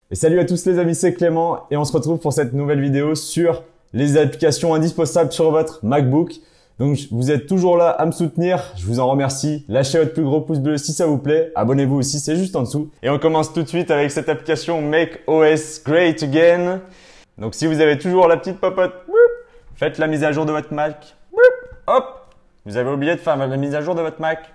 Et salut à tous les amis, c'est Clément et on se retrouve pour cette nouvelle vidéo sur les applications indispensables sur votre MacBook. Donc vous êtes toujours là à me soutenir, je vous en remercie. Lâchez votre plus gros pouce bleu si ça vous plaît, abonnez-vous aussi, c'est juste en dessous. Et on commence tout de suite avec cette application Make OS Great Again. Donc si vous avez toujours la petite popote, faites la mise à jour de votre Mac. Hop, vous avez oublié de faire la mise à jour de votre Mac.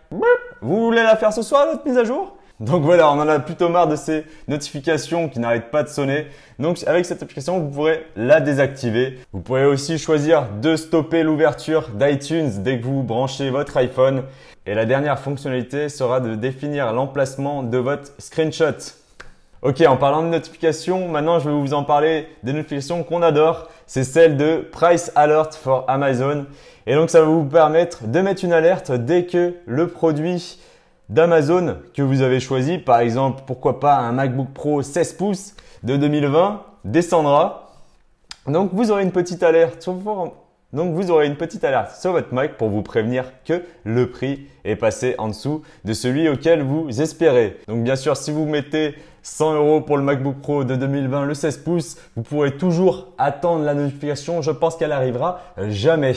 Vous voulez la faire ce soir, votre mise à jour? Donc voilà, on en a plutôt marre de ces notifications qui n'arrêtent pas de sonner. Donc avec cette application, vous pourrez la désactiver. Vous pourrez aussi choisir de stopper l'ouverture d'iTunes dès que vous branchez votre iPhone. Et la dernière fonctionnalité sera de définir l'emplacement de votre screenshot. Ok, en parlant de notifications, maintenant je vais vous en parler des notifications qu'on adore. C'est celle de Price Alert for Amazon. Et donc ça va vous permettre de mettre une alerte dès que le produit d'Amazon que vous avez choisi, par exemple, pourquoi pas un MacBook Pro 16 pouces de 2020, descendra. Donc vous aurez une petite alerte sur votre Mac pour vous prévenir que le prix est passé en dessous de celui auquel vous espérez. Donc bien sûr, si vous mettez 100 € pour le MacBook Pro de 2020, le 16 pouces, vous pourrez toujours attendre la notification. Je pense qu'elle arrivera jamais.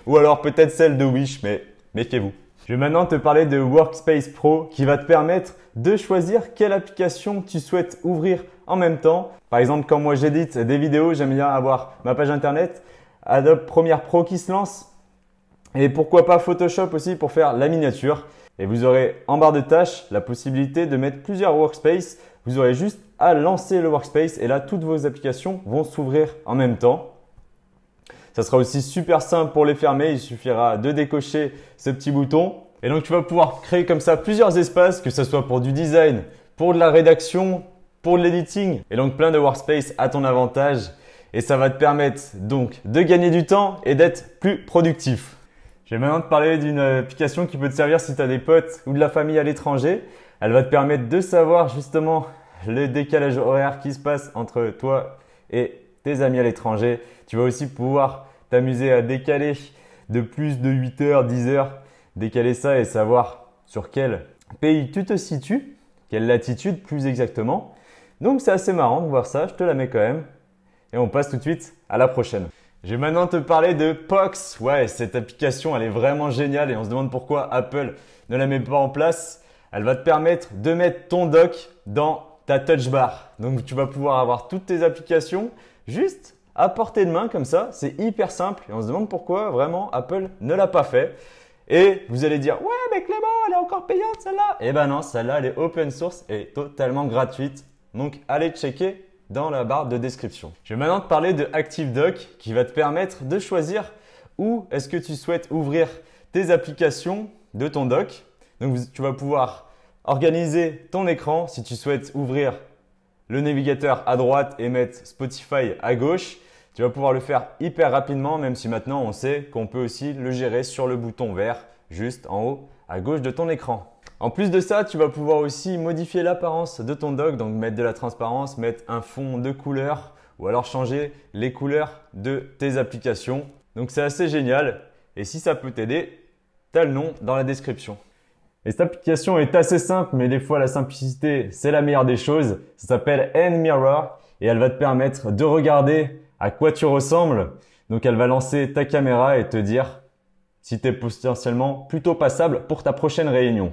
Ou alors peut-être celle de Wish, mais méfiez-vous. Je vais maintenant te parler de Workspace Pro qui va te permettre de choisir quelle application tu souhaites ouvrir en même temps. Par exemple, quand moi j'édite des vidéos, j'aime bien avoir ma page internet, Adobe Premiere Pro qui se lance et pourquoi pas Photoshop aussi pour faire la miniature. Et vous aurez en barre de tâches la possibilité de mettre plusieurs workspaces. Vous aurez juste à lancer le workspace et là, toutes vos applications vont s'ouvrir en même temps. Ça sera aussi super simple pour les fermer, il suffira de décocher ce petit bouton. Et donc tu vas pouvoir créer comme ça plusieurs espaces, que ce soit pour du design, pour de la rédaction, pour de l'editing. Et donc plein de workspace à ton avantage. Et ça va te permettre donc de gagner du temps et d'être plus productif. Je vais maintenant te parler d'une application qui peut te servir si tu as des potes ou de la famille à l'étranger. Elle va te permettre de savoir justement le décalage horaire qui se passe entre toi et tes amis à l'étranger. Tu vas aussi pouvoir t'amuser à décaler de plus de 8 heures, 10 heures, décaler ça et savoir sur quel pays tu te situes, quelle latitude plus exactement. Donc c'est assez marrant de voir ça, je te la mets quand même. Et on passe tout de suite à la prochaine. Je vais maintenant te parler de Pox. Ouais, cette application, elle est vraiment géniale et on se demande pourquoi Apple ne la met pas en place. Elle va te permettre de mettre ton dock dans ta touch bar. Donc tu vas pouvoir avoir toutes tes applications juste à portée de main comme ça. C'est hyper simple et on se demande pourquoi vraiment Apple ne l'a pas fait. Et vous allez dire, ouais mais Clément, elle est encore payante celle-là. Eh ben non, celle-là elle est open source et totalement gratuite. Donc allez checker dans la barre de description. Je vais maintenant te parler de ActiveDock qui va te permettre de choisir où est-ce que tu souhaites ouvrir tes applications de ton dock. Donc tu vas pouvoir organiser ton écran si tu souhaites ouvrir le navigateur à droite et mettre Spotify à gauche. Tu vas pouvoir le faire hyper rapidement, même si maintenant on sait qu'on peut aussi le gérer sur le bouton vert juste en haut à gauche de ton écran. En plus de ça, tu vas pouvoir aussi modifier l'apparence de ton dock, donc mettre de la transparence, mettre un fond de couleur ou alors changer les couleurs de tes applications. Donc c'est assez génial et si ça peut t'aider, tu as le nom dans la description. Et cette application est assez simple, mais des fois la simplicité, c'est la meilleure des choses. Ça s'appelle nMirror et elle va te permettre de regarder à quoi tu ressembles. Donc elle va lancer ta caméra et te dire si tu es potentiellement plutôt passable pour ta prochaine réunion.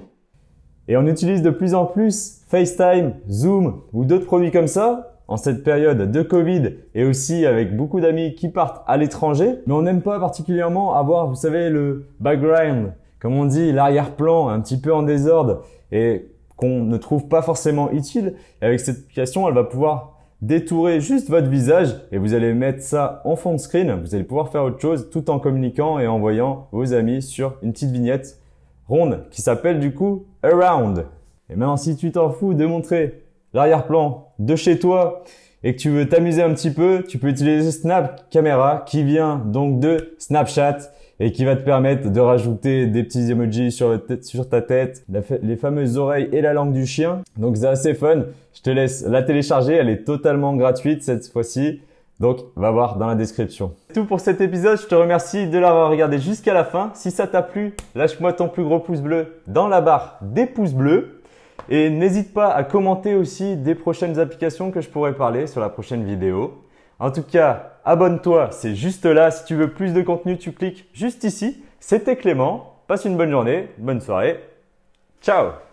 Et on utilise de plus en plus FaceTime, Zoom ou d'autres produits comme ça en cette période de Covid et aussi avec beaucoup d'amis qui partent à l'étranger. Mais on n'aime pas particulièrement avoir, vous savez, le background, comme on dit, l'arrière-plan un petit peu en désordre et qu'on ne trouve pas forcément utile. Et avec cette application, elle va pouvoir détourer juste votre visage et vous allez mettre ça en fond de screen. Vous allez pouvoir faire autre chose tout en communiquant et en voyant vos amis sur une petite vignette ronde qui s'appelle du coup Around. Et maintenant, si tu t'en fous de montrer l'arrière-plan de chez toi et que tu veux t'amuser un petit peu, tu peux utiliser Snap Camera qui vient donc de Snapchat et qui va te permettre de rajouter des petits emojis sur ta tête, les fameuses oreilles et la langue du chien. Donc c'est assez fun. Je te laisse la télécharger, elle est totalement gratuite cette fois-ci. Donc, va voir dans la description. C'est tout pour cet épisode. Je te remercie de l'avoir regardé jusqu'à la fin. Si ça t'a plu, lâche-moi ton plus gros pouce bleu dans la barre des pouces bleus. Et n'hésite pas à commenter aussi des prochaines applications que je pourrais parler sur la prochaine vidéo. En tout cas, abonne-toi, c'est juste là. Si tu veux plus de contenu, tu cliques juste ici. C'était Clément. Passe une bonne journée, bonne soirée. Ciao!